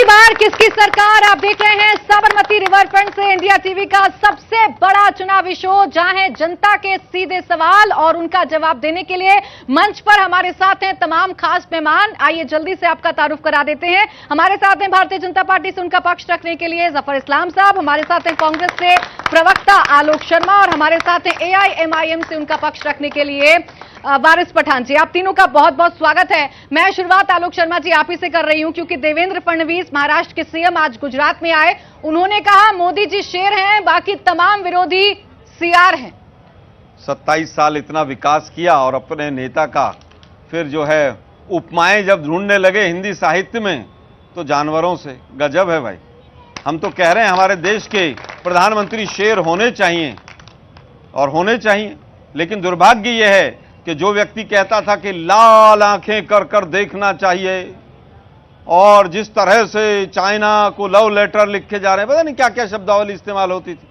की बार किसकी सरकार। आप देख रहे हैं साबरमती रिवरफ्रंट से इंडिया टीवी का सबसे बड़ा चुनावी शो, जहां है जनता के सीधे सवाल और उनका जवाब देने के लिए मंच पर हमारे साथ हैं तमाम खास मेहमान। आइए जल्दी से आपका तारुफ करा देते हैं। हमारे साथ हैं भारतीय जनता पार्टी से उनका पक्ष रखने के लिए जफर इस्लाम साहब, हमारे साथ हैं कांग्रेस से प्रवक्ता आलोक शर्मा और हमारे साथ हैं AIMIM से उनका पक्ष रखने के लिए वारिस पठान जी। आप तीनों का बहुत बहुत स्वागत है। मैं शुरुआत आलोक शर्मा जी आप ही से कर रही हूं, क्योंकि देवेंद्र फडणवीस महाराष्ट्र के CM आज गुजरात में आए। उन्होंने कहा मोदी जी शेर हैं, बाकी तमाम विरोधी CR हैं। 27 साल इतना विकास किया और अपने नेता का फिर जो है उपमाएं जब ढूंढने लगे हिंदी साहित्य में तो जानवरों से गजब है भाई। हम तो कह रहे हैं हमारे देश के प्रधानमंत्री शेर होने चाहिए और होने चाहिए, लेकिन दुर्भाग्य यह है कि जो व्यक्ति कहता था कि लाल आंखें कर कर देखना चाहिए और जिस तरह से चाइना को लव लेटर लिखे जा रहे हैं, पता नहीं क्या क्या शब्दावली इस्तेमाल होती थी,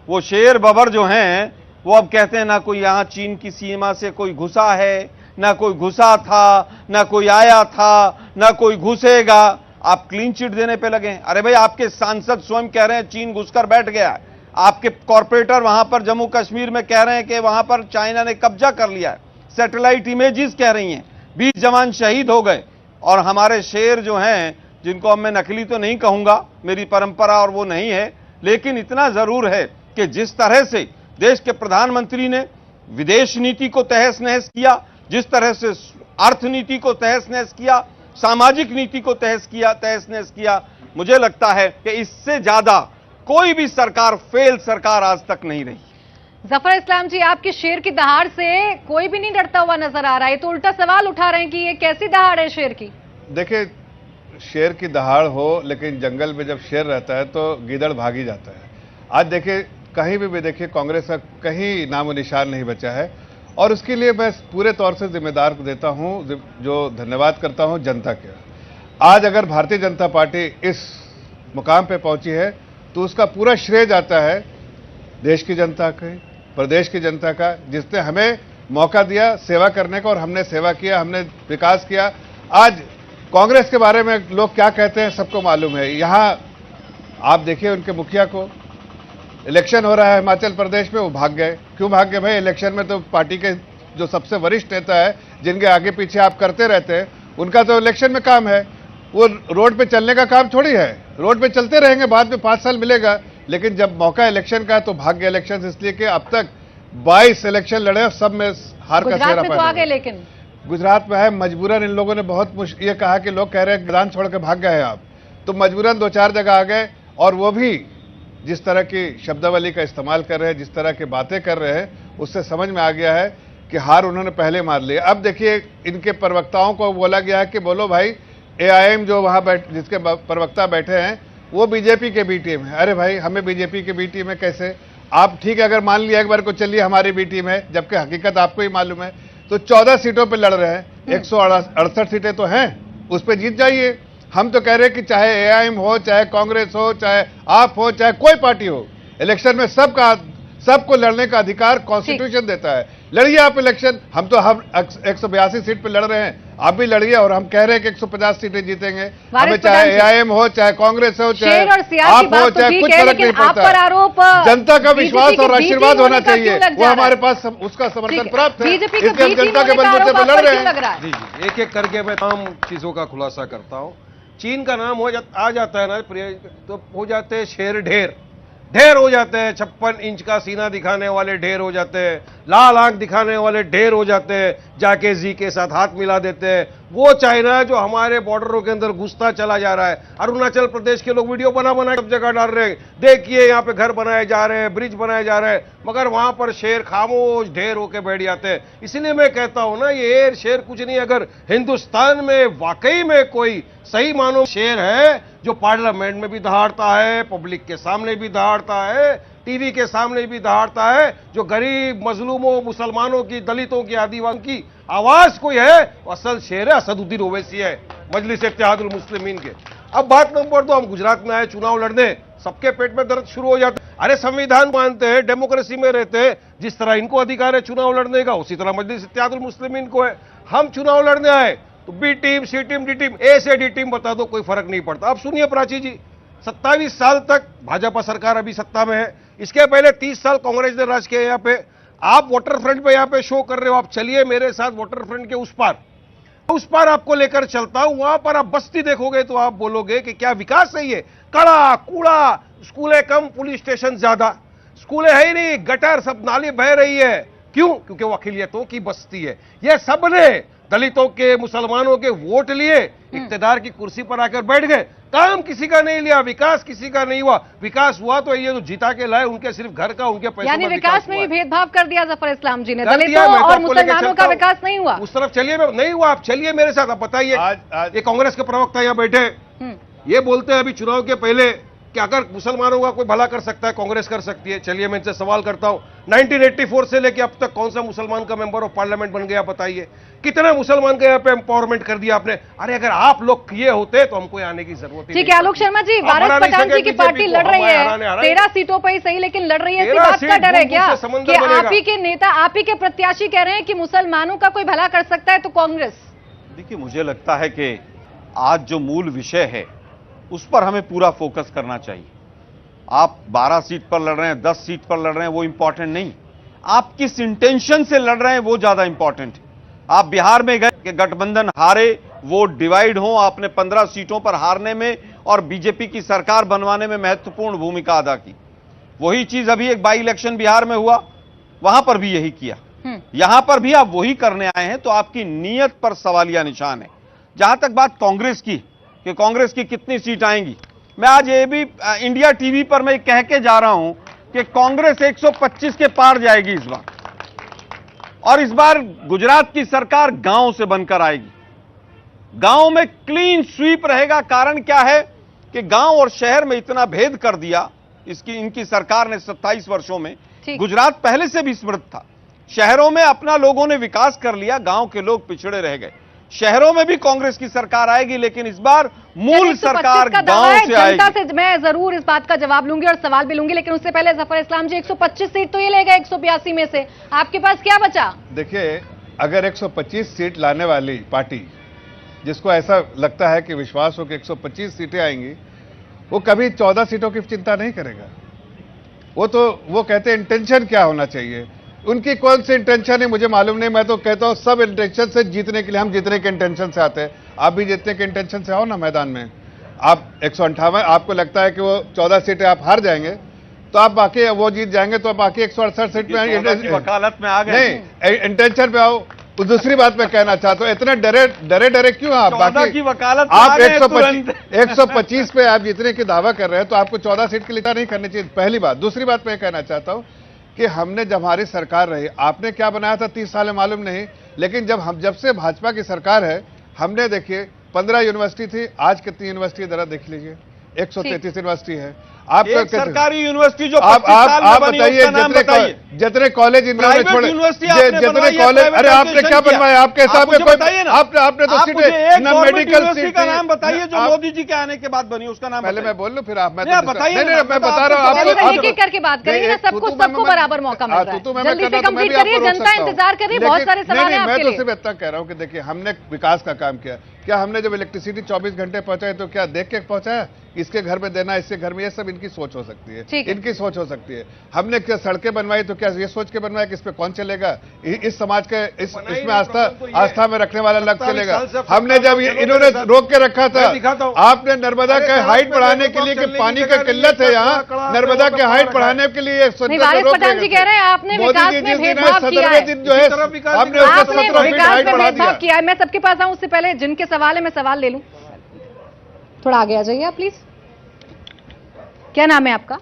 वो शेर बबर जो हैं वो अब कहते हैं ना कोई यहां चीन की सीमा से कोई घुसा है, ना कोई घुसा था, ना कोई आया था, ना कोई घुसेगा। आप क्लीन चिट देने पे लगे हैं। अरे भाई आपके सांसद स्वयं कह रहे हैं चीन घुसकर बैठ गया है। आपके कॉर्पोरेटर वहां पर जम्मू कश्मीर में कह रहे हैं कि वहां पर चाइना ने कब्जा कर लिया है। सैटेलाइट इमेजेस कह रही हैं 20 जवान शहीद हो गए। और हमारे शेर जो हैं, जिनको अब मैं नकली तो नहीं कहूंगा, मेरी परंपरा और वो नहीं है, लेकिन इतना जरूर है कि जिस तरह से देश के प्रधानमंत्री ने विदेश नीति को तहस नहस किया, जिस तरह से अर्थनीति को तहस नहस किया, सामाजिक नीति को तहस नहस किया, मुझे लगता है कि इससे ज्यादा कोई भी सरकार फेल सरकार आज तक नहीं रही। जफर इस्लाम जी, आपकी शेर की दहाड़ से कोई भी नहीं डरता हुआ नजर आ रहा है, तो उल्टा सवाल उठा रहे हैं कि ये कैसी दहाड़ है शेर की। देखिए, शेर की दहाड़ हो, लेकिन जंगल में जब शेर रहता है तो गीदड़ भाग ही जाता है। आज देखिए कहीं भी देखिए कांग्रेस का कहीं नामो निशान नहीं बचा है, और उसके लिए मैं पूरे तौर से जिम्मेदार देता हूं, जो धन्यवाद करता हूं जनता के। आज अगर भारतीय जनता पार्टी इस मुकाम पे पहुंची है तो उसका पूरा श्रेय जाता है देश की जनता के, प्रदेश की जनता का, जिसने हमें मौका दिया सेवा करने का, और हमने सेवा किया, हमने विकास किया। आज कांग्रेस के बारे में लोग क्या कहते हैं सबको मालूम है। यहां आप देखिए उनके मुखिया को, इलेक्शन हो रहा है हिमाचल प्रदेश में, वो भाग गए। क्यों भाग गए भाई? इलेक्शन में तो पार्टी के जो सबसे वरिष्ठ नेता है, जिनके आगे पीछे आप करते रहते हैं, उनका तो इलेक्शन में काम है। वो रोड पे चलने का काम थोड़ी है। रोड पे चलते रहेंगे, बाद में 5 साल मिलेगा, लेकिन जब मौका इलेक्शन का है तो भाग गए इलेक्शन। इसलिए कि अब तक 22 इलेक्शन लड़े, सब में हार का सेहरा तो आ गए, लेकिन गुजरात में है मजबूरन। इन लोगों ने बहुत ये कहा कि लोग कह रहे हैं मैदान छोड़ के भाग गए हैं आप, तो मजबूरन 2-4 जगह आ गए, और वो भी जिस तरह की शब्दावली का इस्तेमाल कर रहे हैं, जिस तरह की बातें कर रहे हैं, उससे समझ में आ गया है कि हार उन्होंने पहले मार ली। अब देखिए इनके प्रवक्ताओं को बोला गया है कि बोलो भाई, AIM जो वहां जिसके प्रवक्ता बैठे हैं वो बीजेपी के बी टीम है। अरे भाई, हमें बीजेपी के बी टीम है कैसे? आप ठीक है अगर मान लिया एक बार को चलिए हमारी बी टीम है, जबकि हकीकत आपको ही मालूम है। तो 14 सीटों पे लड़ रहे हैं, 168 सीटें तो हैं, उस पर जीत जाइए। हम तो कह रहे हैं कि चाहे AIM हो, चाहे कांग्रेस हो, चाहे आप हो, चाहे कोई पार्टी हो, इलेक्शन में सबको लड़ने का अधिकार कॉन्स्टिट्यूशन देता है। लड़िए आप इलेक्शन। हम तो 182 सीट पे लड़ रहे हैं, आप भी लड़िए, और हम कह रहे हैं कि 150 सीटें जीतेंगे। हमें चाहे AIM हो, चाहे कांग्रेस हो, चाहे आप हो, चाहे कुछ फर्क नहीं पड़ता। जनता का विश्वास और आशीर्वाद होना चाहिए, वो हमारे पास उसका समर्थन प्राप्त है, इसलिए हम जनता के बलबूते पर लड़ रहे हैं। जी, एक एक करके मैं तमाम चीजों का खुलासा करता हूं। चीन का नाम आ जाता है ना तो हो जाते हैं शेर ढेर हो जाते हैं। 56 इंच का सीना दिखाने वाले ढेर हो जाते हैं, लाल आंख दिखाने वाले ढेर हो जाते हैं, जाके जी के साथ हाथ मिला देते हैं। वो चाइना जो हमारे बॉर्डरों के अंदर घुसता चला जा रहा है। अरुणाचल प्रदेश के लोग वीडियो बना सब जगह डाल रहे हैं, देखिए यहाँ पे घर बनाए जा रहे हैं, ब्रिज बनाए जा रहे हैं, मगर वहां पर शेर खामोश ढेर होके बैठ जाते हैं। इसलिए मैं कहता हूं ना, ये शेर कुछ नहीं। अगर हिंदुस्तान में वाकई में कोई सही मानो शेर है, जो पार्लियामेंट में भी दहाड़ता है, पब्लिक के सामने भी दहाड़ता है, टीवी के सामने भी दहाड़ता है, जो गरीब मजलूमों, मुसलमानों की, दलितों की, आदिवासियों की आवाज कोई है, असल शेर है असदुद्दीन ओवैसी है, मजलिस इत्तेहादुल मुस्लिमीन के। अब बात नंबर 2, हम गुजरात में आए चुनाव लड़ने, सबके पेट में दर्द शुरू हो जाता है। अरे संविधान मानते हैं, डेमोक्रेसी में रहते हैं, जिस तरह इनको अधिकार है चुनाव लड़ने का, उसी तरह मजलिस इत्तेहादुल मुस्लिमीन को है। हम चुनाव लड़ने आए, तो बी टीम, सी टीम, डी टीम, ए से डी टीम बता दो, कोई फर्क नहीं पड़ता। अब सुनिए प्राची जी, 27 साल तक भाजपा सरकार अभी सत्ता में है, इसके पहले 30 साल कांग्रेस ने राज किया यहाँ पे। आप वाटर फ्रंट पे यहाँ पे शो कर रहे हो, आप चलिए मेरे साथ वाटर फ्रंट के उस पार आपको लेकर चलता हूं, वहां पर आप बस्ती देखोगे तो आप बोलोगे कि क्या विकास है ये। कड़ा कूड़ा, स्कूलें कम, पुलिस स्टेशन ज्यादा, स्कूलें है ही नहीं, गटर सब नाली बह रही है। क्यों? क्योंकि वो अखिलियतों की बस्ती है। ये सबने दलितों के, मुसलमानों के वोट लिए, इक्तदार की कुर्सी पर आकर बैठ गए, काम किसी का नहीं लिया, विकास किसी का नहीं हुआ। विकास हुआ तो ये जो जीता के लाए उनके सिर्फ घर का, उनके पैसों यानी का विकास में भी भेदभाव कर दिया जफर इस्लाम जी ने, कर दिया। दलितों मैं तो और आपको लेके मुसलमानों चलता का हूं। विकास नहीं हुआ। उस तरफ चलिए, नहीं हुआ, आप चलिए मेरे साथ, आप बताइए। आज ये कांग्रेस के प्रवक्ता यहाँ बैठे, ये बोलते हैं अभी चुनाव के पहले कि अगर मुसलमानों का कोई भला कर सकता है, कांग्रेस कर सकती है। चलिए मैं इनसे सवाल करता हूं, 1984 से लेकर अब तक कौन सा मुसलमान का मेंबर ऑफ पार्लियामेंट बन गया, बताइए। कितना मुसलमान का यहाँ पे एम्पावरमेंट कर दिया आपने। अरे अगर आप लोग किए होते तो हमको आने की जरूरत ही ठीक है। आलोक शर्मा जी, वारिस पठान जी की पार्टी लड़ रही है 13 सीटों पर ही सही, लेकिन लड़ रही है, इसी बात का डर है क्या कि आप ही के नेता, आप ही के प्रत्याशी कह रहे हैं कि मुसलमानों का कोई भला कर सकता है तो कांग्रेस? देखिए, मुझे लगता है कि आज जो मूल विषय है उस पर हमें पूरा फोकस करना चाहिए। आप 12 सीट पर लड़ रहे हैं, 10 सीट पर लड़ रहे हैं, वो इंपॉर्टेंट नहीं, आप किस इंटेंशन से लड़ रहे हैं वो ज्यादा इंपॉर्टेंट है। आप बिहार में गए कि गठबंधन हारे, वोट डिवाइड हो, आपने 15 सीटों पर हारने में और बीजेपी की सरकार बनवाने में महत्वपूर्ण भूमिका अदा की। वही चीज अभी एक बाई इलेक्शन बिहार में हुआ, वहां पर भी यही किया, यहां पर भी आप वही करने आए हैं, तो आपकी नीयत पर सवालिया निशान है। जहां तक बात कांग्रेस की कि कांग्रेस की कितनी सीट आएंगी, मैं आज ये भी इंडिया टीवी पर मैं कह के जा रहा हूं कि कांग्रेस 125 के पार जाएगी इस बार, और इस बार गुजरात की सरकार गांव से बनकर आएगी। गांव में क्लीन स्वीप रहेगा। कारण क्या है कि गांव और शहर में इतना भेद कर दिया इनकी सरकार ने 27 वर्षों में। गुजरात पहले से भी समृद्ध था, शहरों में अपना लोगों ने विकास कर लिया, गांव के लोग पिछड़े रह गए। शहरों में भी कांग्रेस की सरकार आएगी, लेकिन इस बार मूल सरकार गांव से आएगी। जनता से मैं जरूर इस बात का जवाब लूंगी और सवाल भी लूंगी, लेकिन उससे पहले जफर इस्लाम जी, 125 सीट तो ये ले गए 182 में से, आपके पास क्या बचा? देखिए, अगर 125 सीट लाने वाली पार्टी, जिसको ऐसा लगता है कि विश्वास हो कि 125 सीटें आएंगी, वो कभी 14 सीटों की चिंता नहीं करेगा। वो कहते हैं इंटेंशन क्या होना चाहिए। उनकी कौन सी इंटेंशन है मुझे मालूम नहीं। मैं तो कहता हूं सब इंटेंशन से जीतने के लिए, हम जीतने के इंटेंशन से आते हैं। आप भी जीतने के इंटेंशन से आओ ना मैदान में। आप 158, आपको लगता है कि वो 14 सीटें आप हार जाएंगे तो आप बाकी वो जीत जाएंगे, तो आप बाकी 168 सीट में वकालत में आ गए। नहीं, इंटेंशन पे आओ। दूसरी बात मैं कहना चाहता हूं, इतने डरे क्यों आप? बाकी की वकालत आप 125 पे आप जीतने की दावा कर रहे हैं, तो आपको 14 सीट की लिखा नहीं करनी चाहिए, पहली बात। दूसरी बात मैं कहना चाहता हूं कि हमने जब हमारी सरकार रही, आपने क्या बनाया था 30 साल में मालूम नहीं, लेकिन जब से भाजपा की सरकार है, हमने देखिए 15 यूनिवर्सिटी थी, आज कितनी यूनिवर्सिटी जरा देख लीजिए, 133 यूनिवर्सिटी है। आप सरकारी यूनिवर्सिटी जो आप बताइए, जितने कॉलेज इन्होंने छोड़े, जितने कॉलेज, अरे आपने क्या बनवाया? आपके हिसाब से आपने तो सीटें ना मेडिकल सीट का नाम बताइए जो मोदी जी के आने के बाद बनी, उसका नाम पहले मैं बोल लूं फिर आप बताइए। मैं बता रहा हूँ आपको, एक एक करके बात करेंगे ना, सबको बराबर मौका मिल रहा है। जल्दी से कंप्लीट करिए, जनता इंतजार कर रही है, बहुत सारे सवाल हैं आपके लिए। मैं तो सिर्फ इतना कह रहा हूँ कि देखिए, हमने विकास का काम किया। क्या हमने जब इलेक्ट्रिसिटी 24 घंटे पहुंचाए तो क्या देख के पहुंचाया? इसके घर में देना, इसके घर में, ये सब इनकी सोच हो सकती है, इनकी सोच हो सकती है। हमने क्या सड़कें बनवाई तो क्या ये सोच के बनवाया कि इस पे कौन चलेगा? इस समाज के इसमें आस्था में रखने वाला लग चलेगा। हमने जब इन्होंने रोक के रखा था, आपने नर्मदा के हाइट बढ़ाने के लिए, कि पानी का किल्लत है यहाँ, नर्मदा के हाइट बढ़ाने के लिए वारिस पठान जी कह रहे हैं आपने विकास में भेदभाव किया है, दिन जो है आपने विकास में भेदभाव किया है। मैं सबके पास आऊं, उससे पहले जिनके सवाल है मैं सवाल ले लूं। थोड़ा आगे आ जाइए आप प्लीज। क्या नाम है आपका?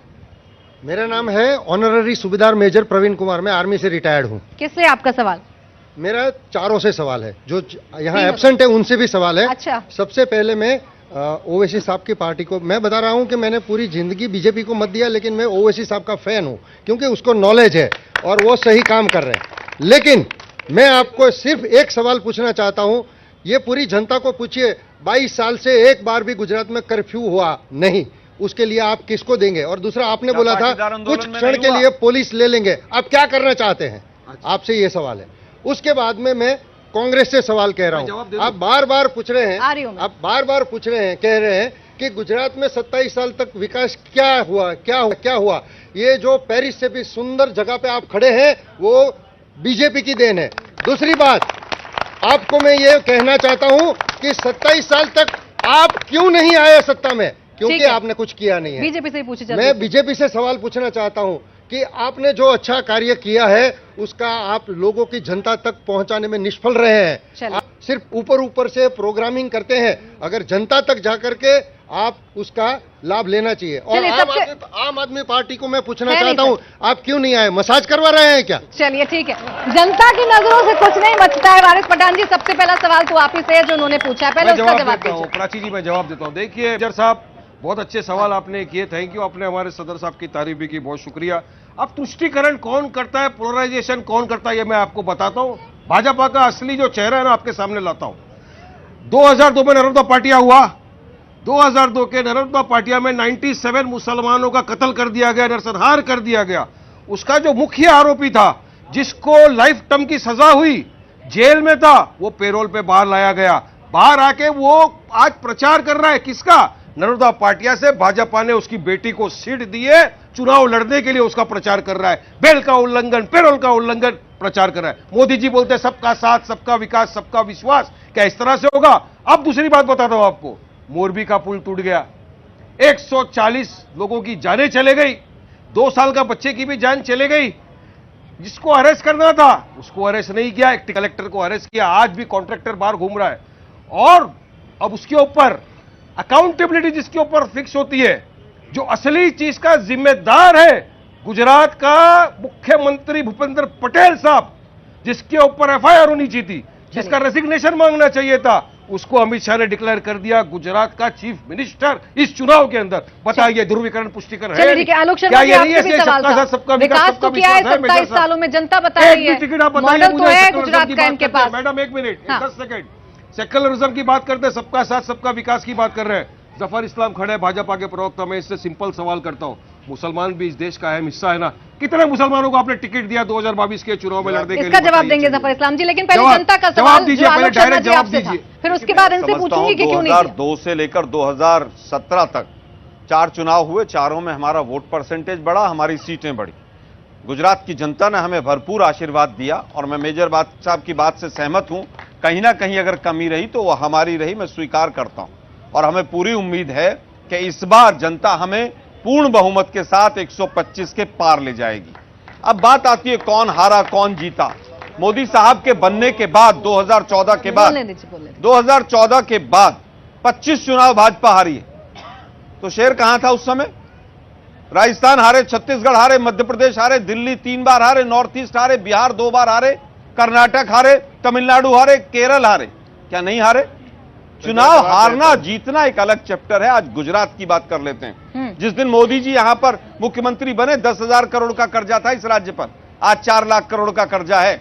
मेरा नाम है ऑनररी सूबेदार मेजर प्रवीण कुमार, मैं आर्मी से रिटायर्ड हूं। किससे आपका सवाल? मेरा चारों से सवाल है, जो यहाँ एब्सेंट है उनसे भी सवाल है। अच्छा। सबसे पहले मैं ओवैसी साहब की पार्टी को मैं बता रहा हूं कि मैंने पूरी जिंदगी बीजेपी को मत दिया, लेकिन मैं ओवैसी साहब का फैन हूं क्योंकि उसको नॉलेज है और वो सही काम कर रहे हैं। लेकिन मैं आपको सिर्फ एक सवाल पूछना चाहता हूं, ये पूरी जनता को पूछिए, 22 साल से एक बार भी गुजरात में कर्फ्यू हुआ नहीं, उसके लिए आप किसको देंगे? और दूसरा, आपने बोला था कुछ क्षण के लिए पुलिस ले लेंगे, आप क्या करना चाहते हैं? आपसे ये सवाल है। उसके बाद में मैं कांग्रेस से सवाल कह रहा जवाब दे हूं। दो। आप बार बार पूछ रहे आ रही हूं हैं, मैं। आप बार बार पूछ रहे हैं, कह रहे हैं कि गुजरात में 27 साल तक विकास क्या हुआ, क्या हुआ। ये जो पेरिस से भी सुंदर जगह पे आप खड़े हैं वो बीजेपी की देन है। दूसरी बात, आपको मैं ये कहना चाहता हूं कि 27 साल तक आप क्यों नहीं आए सत्ता में, ठीक क्योंकि है। आपने कुछ किया नहीं है। बीजेपी से ही पूछे मैं बीजेपी से सवाल पूछना चाहता हूं कि आपने जो अच्छा कार्य किया है उसका आप लोगों की जनता तक पहुंचाने में निष्फल रहे हैं। चलिए। आप सिर्फ ऊपर ऊपर से प्रोग्रामिंग करते हैं, अगर जनता तक जाकर के आप उसका लाभ लेना चाहिए। और चलिए, आम आदमी पार्टी को मैं पूछना है नहीं चाहता हूं, आप क्यों नहीं आए? मसाज करवा रहे हैं क्या? चलिए ठीक है, जनता की नजरों से कुछ नहीं बचता है। वारिस पठान जी, सबसे पहला सवाल तो आप ही से है जो उन्होंने पूछा है, पहले मैं उसका जवाब जवाब देता हूं। दीजिए। प्राची जी, मैं जवाब देता हूं। देखिए जर साहब, बहुत अच्छे सवाल आपने किए, थैंक यू। आपने हमारे सदर साहब की तारीफ भी की, बहुत शुक्रिया। अब तुष्टीकरण कौन करता है, पोलराइजेशन कौन करता है, ये मैं आपको बताता हूं। भाजपा का असली जो चेहरा है ना, आपके सामने लाता हूं। 2002 में नर्मदा पाटिया हुआ। 2002 के नर्मदा पाटिया में 97 मुसलमानों का कत्ल कर दिया गया, नरसंहार कर दिया गया। उसका जो मुख्य आरोपी था, जिसको लाइफ टर्म की सजा हुई, जेल में था, वो पेरोल पे बाहर लाया गया। बाहर आके वो आज प्रचार कर रहा है, किसका? नर्मदा पाटिया से भाजपा ने उसकी बेटी को सीट दिए, चुनाव लड़ने के लिए उसका प्रचार कर रहा है। बेल का उल्लंघन, पेरोल का उल्लंघन प्रचार कर रहा है। मोदी जी बोलते हैं सबका साथ, सबका विकास, सबका विश्वास। क्या इस तरह से होगा? अब दूसरी बात बताता हूं आपको। मोरबी का पुल टूट गया, 140 लोगों की जानें चले गई, 2 साल का बच्चे की भी जान चले गई। जिसको अरेस्ट करना था उसको अरेस्ट नहीं किया, एक कलेक्टर को अरेस्ट किया। आज भी कॉन्ट्रैक्टर बाहर घूम रहा है। और अब उसके ऊपर अकाउंटेबिलिटी जिसके ऊपर फिक्स होती है, जो असली चीज का जिम्मेदार है गुजरात का मुख्यमंत्री भूपेंद्र पटेल साहब, जिसके ऊपर एफआईआर होनी चाहिए थी, जिसका रेजिग्नेशन मांगना चाहिए था, उसको अमित शाह ने डिक्लेयर कर दिया गुजरात का चीफ मिनिस्टर इस चुनाव के अंदर। बताइए, ध्रुवीकरण पुष्टिकरण है? चलिए ठीक है, आलोक क्या शर्मा जी, ये नहीं आपसे भी है सवाल सबका था। साथ, सबका विकास तो किया है 27 सालों में, जनता बता रही है। मॉडल तो है गुजरात का इनके पास। मैडम एक मिनट, हाँ। 10 सेकंड। सेक्युलरिज्म की बात करते हैं, सबका साथ सबका विकास की बात कर रहे हैं। जफर इस्लाम खड़े हैं भाजपा के प्रवक्ता। मैं इससे सिंपल सवाल करता हूं, मुसलमान भी इस देश का अहम हिस्सा है ना? कितने मुसलमानों को आपने टिकट दिया 2022 के चुनाव में लड़ने के लिए? इसका जवाब बताइए देंगे चलिए। जफर इस्लाम जी, लेकिन पहले जवाब- जनता का जवाब सवाल दीजिए, जो पहले आलोक शर्मा डायरेक्ट जी जवाब आपसे था, दीजिए। फिर उसके बाद इनसे समझता पूछूंगी हूं कि क्यों नहीं किया। 2002 से लेकर 2017 तक 4 चुनाव हुए, चारों में हमारा वोट परसेंटेज बढ़ा, हमारी सीटें बढ़ी। गुजरात की जनता ने हमें भरपूर आशीर्वाद दिया और मैं मेजर साहब की बात से सहमत हूं। कहीं ना कहीं अगर कमी रही तो वो हमारी रही, मैं स्वीकार करता हूं। और हमें पूरी उम्मीद है कि इस बार जनता हमें पूर्ण बहुमत के साथ 125 के पार ले जाएगी। अब बात आती है कौन हारा कौन जीता। मोदी साहब के बनने के बाद 2014 के बाद, बोलने दीजिए, बोलने दीजिए। 2014 के बाद 25 चुनाव भाजपा हारी है। तो शेर कहां था उस समय? राजस्थान हारे, छत्तीसगढ़ हारे, मध्य प्रदेश हारे, दिल्ली 3 बार हारे, नॉर्थ ईस्ट हारे, बिहार 2 बार हारे, कर्नाटक हारे, तमिलनाडु हारे, केरल हारे। क्या नहीं हारे? चुनाव हारना जीतना एक अलग चैप्टर है। आज गुजरात की बात कर लेते हैं। जिस दिन मोदी जी यहां पर मुख्यमंत्री बने 10,000 करोड़ का कर्जा था इस राज्य पर, आज 4 लाख करोड़ का कर्जा है।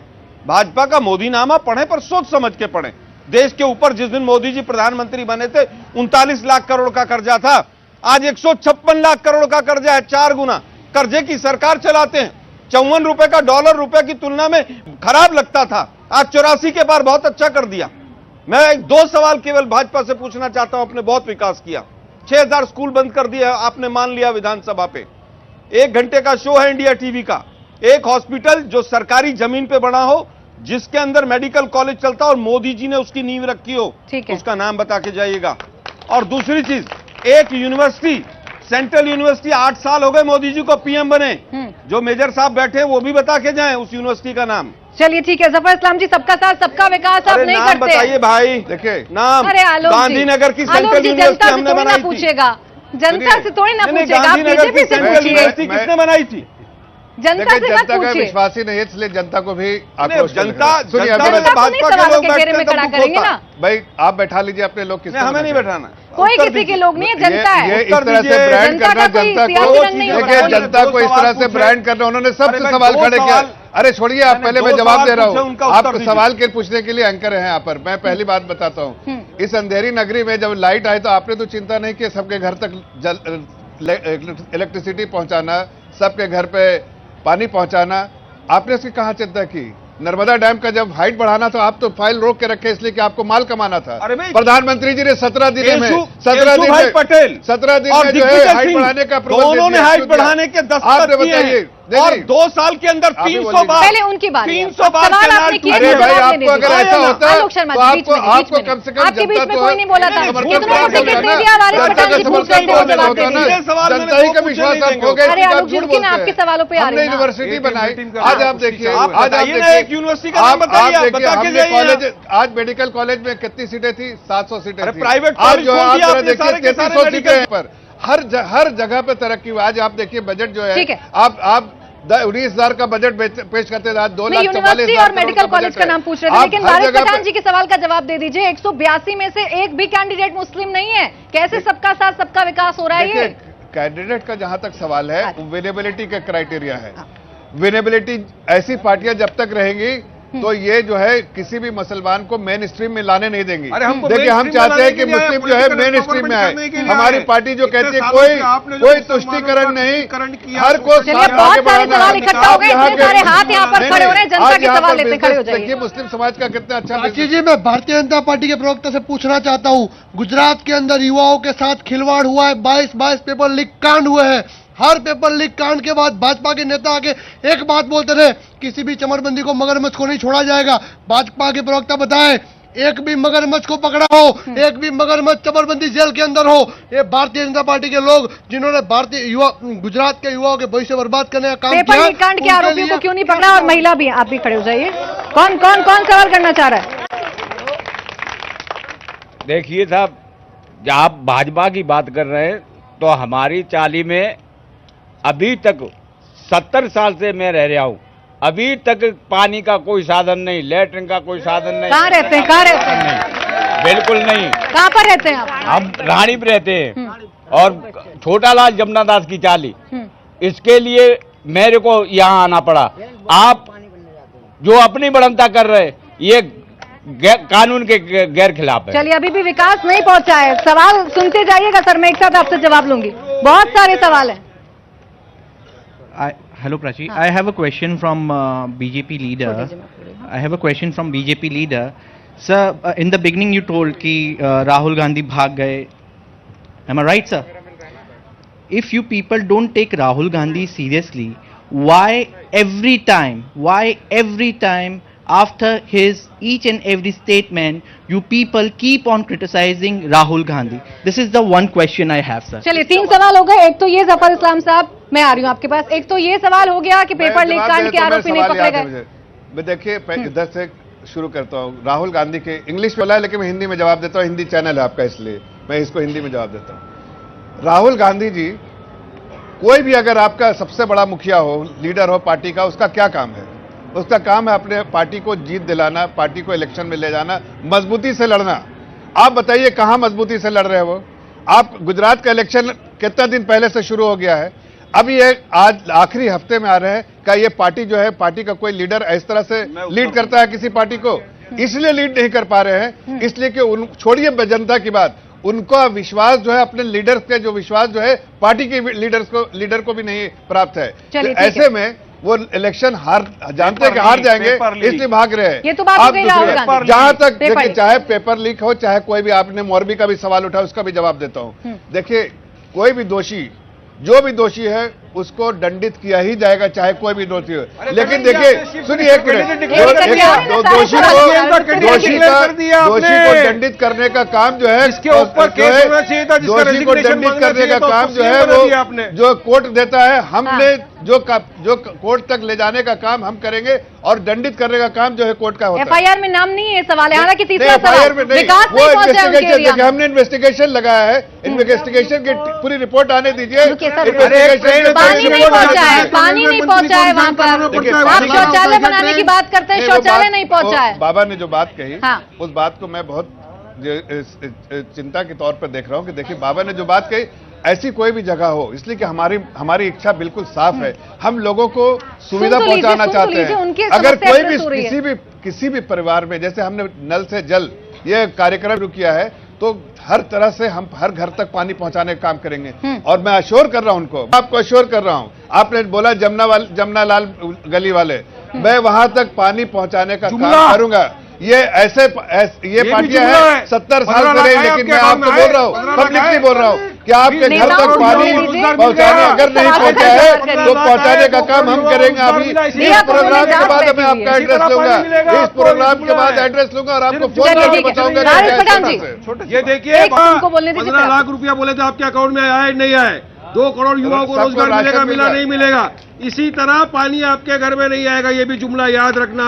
भाजपा का मोदीनामा पढ़े पर सोच समझ के पढ़े। देश के ऊपर जिस दिन मोदी जी प्रधानमंत्री बने थे 39 लाख करोड़ का कर्जा था, आज 156 लाख करोड़ का कर्जा है, 4 गुना। कर्जे की सरकार चलाते हैं। 54 रुपए का डॉलर रुपए की तुलना में खराब लगता था, आज 84 के पार बहुत अच्छा कर दिया। मैं 2 सवाल केवल भाजपा से पूछना चाहता हूं। आपने बहुत विकास किया, 6000 स्कूल बंद कर दिया, आपने मान लिया विधानसभा पे। 1 घंटे का शो है इंडिया टीवी का। एक हॉस्पिटल जो सरकारी जमीन पे बना हो, जिसके अंदर मेडिकल कॉलेज चलता और मोदी जी ने उसकी नींव रखी हो, ठीक है। उसका नाम बता के जाइएगा। और दूसरी चीज, एक यूनिवर्सिटी, सेंट्रल यूनिवर्सिटी 8 साल हो गए मोदी जी को पीएम बने, जो मेजर साहब बैठे वो भी बता के जाएं उस यूनिवर्सिटी का नाम। चलिए ठीक है, जफर इस्लाम जी, सबका साथ सबका विकास आप अरे नहीं नाम करते। बताइए भाई, देखिए नाम। अरे आलोक जी, गांधीनगर की आलोक सेंट्रल जी, यूनिवर्सिटी जनता से हमने थोड़ी ना बनाई थी। पूछेगा, जनता से थोड़ी ना नहीं, पूछेगा, आप गांधीनगर की बीजेपी से सेंट्रल पूछिए, यूनिवर्सिटी किसने बनाई थी? जनता देखिए, से मत जनता का पूछिए। विश्वास ही नहीं है, इसलिए जनता को भी आक्रोश जनता सुनिए, जनता अभी में जनता को नहीं भाजपा के सवालों लोग के घेरे बैठते में हैं तो खड़ा दुख करेंगे होता ना। है। भाई आप बैठा लीजिए अपने लोग, किसको नहीं, हमें नहीं बैठाना? बैठाना। कोई उत्तर किसी के दीजिए। लोग नहीं है, जनता ये है। इस तरह से दीजिए। ब्रांड जनता करना, का कोई जनता सियासी को रंग नहीं होता देखिए, है। जनता को इस तरह से ब्रांड करना, उन्होंने सबसे सवाल खड़े किया। अरे छोड़िए, आप पहले मैं जवाब दे रहा हूँ। आप सवाल के पूछने के लिए एंकर हैं यहाँ पर। मैं पहली बात बताता हूँ, इस अंधेरी नगरी में जब लाइट आए तो आपने तो चिंता नहीं की सबके घर तक इलेक्ट्रिसिटी पहुंचाना, सबके घर पे पानी पहुंचाना, आपने इसकी कहाँ चिंता की? नर्मदा डैम का जब हाइट बढ़ाना था, आप तो फाइल रोक के रखे इसलिए कि आपको माल कमाना था। अरे भाई, प्रधानमंत्री जी ने 17 दिन में केशुभाई पटेल 17 दिन और में जो है दिग्विजय हाइट सिंह बढ़ाने का प्रबंध दोनों ने किया। हाइट बढ़ाने के आप 10 बताइए और 2 साल के अंदर आप ही 300 बोलिए। बार पहले उनकी बात 300 बार सवाल कैनाल आपने किए, अरे टूटे। भाई, जवाब नहीं आपको अगर दीजिए। ऐसा होता आलोक शर्मा जी, बीच में, आपको बीच में। कम से कम आपके बीच जनता में तो कोई नहीं बोला था। समर्थन इतनों को करना टिकट होगा दे ना। दिया, और आरिफ जनता पठान का जी समर्थन पूछ रहे थे, वो करना जवाब होगा दे ना। दीजिए। ये सवाल मैंने जनता ही का दो विश्वास पूछे आप नहीं खो गए, अरे इसके बाद आलोक जी, झूठ रुकिए ना, बोलते आपके हैं। सवालों पे आ हमने रहे हैं ना। यूनिवर्सिटी एक बनाई, मीटिंग का आज नाम आप पूछिए, देखिए, आप आज आप बताइए ना, देखिए, एक यूनिवर्सिटी का नाम आप बताइए, आप देखिए, बता के हमने जाइए कॉलेज, आप। आज मेडिकल कॉलेज में कितनी सीटें थी? 700 सीटें अरे थी। प्राइवेट आज कॉलेज जो है खोल आप दिया जरा आपने, देखिए सारे के सारे 3300 सीटें मेडिकल। हैं पर हर जगह पे तरक्की हुई। आज आप देखिए बजट जो है, ठीक है। आप 19,000 का बजट पेश करते थे, आज 2 मैं लाख यूनिवर्सिटी और मेडिकल कॉलेज का नाम पूछ रहे थे, लेकिन आरिफ पठान जी के सवाल का जवाब दे दीजिए। 182 में से एक भी कैंडिडेट मुस्लिम नहीं है, कैसे सबका साथ सबका विकास हो रहा है ये? कैंडिडेट का जहां तक सवाल है, अच्छा। विनेबिलिटी का क्राइटेरिया है। विनेबिलिटी, ऐसी पार्टियां जब तक रहेंगी तो ये जो है किसी भी मुसलमान को मेन स्ट्रीम में लाने नहीं देंगी। अरे हमको देखिए, हम mainstream चाहते हैं में कि लाने के लिए मुस्लिम जो है political मेन स्ट्रीम में आए। empowerment करने के लिए हमारी आए। पार्टी जो कहती है इतने सालों से आपने जो कोई मुसलमानों तुष्टीकरण का नहीं, तुष्टीकरण किया, हर को चलिए, साथ बहुत आगे सारे बढ़ाना सवाल है। इकट्ठा हो गए, आप यहाँ इतने सारे हाथ यहाँ पर नहीं, खड़े हो रहे हैं, जनता आज के यहाँ सवाल पर लेते खड़े हो business जाइए। देखिए, मुस्लिम समाज का कितना अच्छा रांची business- जी, मैं भारतीय जनता पार्टी के प्रवक्ता से पूछना चाहता हूं, गुजरात के अंदर युवाओं के साथ खिलवाड़ हुआ है, 22 पेपर लीक कांड हुए हैं। हर पेपर लीक कांड के बाद भाजपा के नेता आके एक बात बोलते थे, किसी भी चमरबंदी को, मगरमच्छ को नहीं छोड़ा जाएगा। भाजपा के प्रवक्ता बताएं, एक भी मगरमच्छ को पकड़ा हो, एक भी मगरमच्छ चमरबंदी जेल के अंदर हो, ये भारतीय जनता पार्टी के लोग जिन्होंने भारतीय युवा, गुजरात के युवाओं के भविष्य बर्बाद करने का काम पेपर किया, लीक कांड के उनके आरोपियों लिए- को क्यों नहीं पकड़ा? और महिला भी, आप भी खड़े हो जाइए। कौन कौन कौन सवाल करना चाह रहा है? देखिए साहब, जब आप भाजपा की बात कर रहे हैं तो हमारी चाली में अभी तक 70 साल से मैं रह रहा हूं, अभी तक पानी का कोई साधन नहीं, लैट्रिन का कोई साधन नहीं। कहाँ रहते हैं? कहाँ रहते हैं? नहीं, बिल्कुल नहीं। कहाँ पर रहते हैं आप? हम रानी पे रहते हैं और छोटा लाल जमुनादास की चाली, इसके लिए मेरे को यहाँ आना पड़ा। आप जो अपनी बढ़ंता कर रहे, ये कानून के गैर खिलाफ है। चलिए, अभी भी विकास नहीं पहुंचा है। सवाल सुनते जाइएगा सर, मैं एक साथ आपसे जवाब लूंगी। बहुत सारे सवाल हैं। Hello Prachi, I have a question from BJP leader. I have a question from BJP leader. Sir, in the beginning you told कि Rahul Gandhi भाग गए. Am I right, sir? If you people don't take Rahul Gandhi seriously, why every time after his each and every statement, you people keep on criticizing Rahul Gandhi? This is the one question I have, sir. चलिए, 3 सवाल हो गए। एक तो ये, जफर इस्लाम साहब, मैं आ रही हूँ आपके पास। एक तो ये सवाल हो गया कि पेपर लीक कांड के आरोपी नहीं पकड़े गए। मैं देखिए, इधर से शुरू करता हूँ। राहुल गांधी के इंग्लिश में बोला है, लेकिन मैं हिंदी में जवाब देता हूँ। हिंदी चैनल है आपका, इसलिए मैं इसको हिंदी में जवाब देता हूँ। राहुल गांधी जी, कोई भी अगर आपका सबसे बड़ा मुखिया हो, लीडर हो पार्टी का, उसका क्या काम है? उसका काम है अपने पार्टी को जीत दिलाना, पार्टी को इलेक्शन में ले जाना, मजबूती से लड़ना। आप बताइए, कहां मजबूती से लड़ रहे हैं वो? आप गुजरात का इलेक्शन कितना दिन पहले से शुरू हो गया है, अभी ये आज आखिरी हफ्ते में आ रहे हैं। क्या ये पार्टी जो है, पार्टी का कोई लीडर इस तरह से लीड करता है किसी पार्टी को? इसलिए लीड नहीं कर पा रहे हैं, इसलिए कि उन, छोड़िए जनता की बात, उनका विश्वास जो है, अपने लीडर्स के जो विश्वास जो है, पार्टी के लीडर को भी नहीं प्राप्त है। तो ऐसे में वो इलेक्शन हार, जानते हैं कि हार जाएंगे, इसलिए भाग रहे हैं। ये तो बात हो गई राहुल गांधी। जहां तक देखिए, चाहे पेपर लीक हो, चाहे कोई भी, आपने मोरबी का भी सवाल उठा, उसका भी जवाब देता हूं। देखिए, कोई भी दोषी, जो भी दोषी है, उसको दंडित किया ही जाएगा, चाहे कोई भी दोषी हो। लेकिन देखिए, सुनिए एक मिनट, दोषी को दंडित करने का काम जो है, इसके ऊपर केस होना चाहिए था, जिसका दोषी को resignation दंडित मांगना करने का चाहिए था, काम उसको जो है, सील बना दिया आपने। वो जो कोर्ट देता है, हमने जो कोर्ट तक ले जाने का काम हम करेंगे, और दंडित करने का काम जो है कोर्ट का होता है। एफआईआर में नाम नहीं है सवाल है। हालांकि तीसरा FIR सवाल, में नहीं, विकास वो नहीं पहुंचा है उनके इन्वेस्टिगेशन, एरिया देखिए, में। हमने इन्वेस्टिगेशन लगाया है, इन्वेस्टिगेशन की पूरी रिपोर्ट आने दीजिए। रुकिए सर, इन्वेस्टिगेशन के पानी नहीं रिपोर्ट आने पहुंचा है, दीजिए। पानी नहीं पहुंचा है वहां पर। देखिए, आप पानी का- शौचालय बनाने की बात करते हैं, नहीं, वो शौचालय बात- नहीं पहुंचा है। बाबा ने जो बात कही, हाँ। उस बात को मैं बहुत चिंता के तौर पर देख रहा हूं कि देखिए, बाबा ने जो बात कही, ऐसी कोई भी जगह हो, इसलिए कि हमारी इच्छा बिल्कुल साफ है। हम लोगों को सुविधा पहुंचाना चाहते हैं। अगर कोई भी किसी भी परिवार में, जैसे हमने नल से जल ये कार्यक्रम शुरू किया है, तो हर तरह से हम हर घर तक पानी पहुंचाने का काम करेंगे। और मैं अश्योर कर रहा हूं उनको, आपको अश्योर कर रहा हूं। आपने बोला जमुना लाल गली वाले, मैं वहां तक पानी पहुंचाने का जुमला। काम करूंगा। ये ये पार्टियां जुमला हैं है। 70 साल 15 से रही, लाख लेकिन आपके मैं काम आपको में बोल रहा हूँ, 15 पब्लिकली लाख बोल रहा हूँ कि आपके घर नेताओं तक को पानी बोल दीजिए। पहुंचाने अगर नहीं सवाल पहुंचा का है जवाब तो पहुंचाने का काम हम करेंगे। अभी नहीं, इस आप प्रोग्राम उन्होंने के बाद जांच मैं बैठी आपका है। एड्रेस इसी तरह लूंगा, पानी मिलेगा इस आपको, प्रोग्राम ये के बाद जुमला है। एड्रेस लूंगा और आपको फोन चलिए, करके ठीक है। बताऊंगा नारायण कि प्रधान जी। ये देखिए एक उनको बोलने दीजिए 15 फिर लाख रुपया बोले थे आपके अकाउंट में आए नहीं आए, 2 करोड़ युवाओं को सबको रोजगार राशन मिलेगा, मिल मिला रहा है। नहीं मिलेगा। इसी तरह पानी आपके घर में नहीं आएगा, ये भी जुमला याद रखना।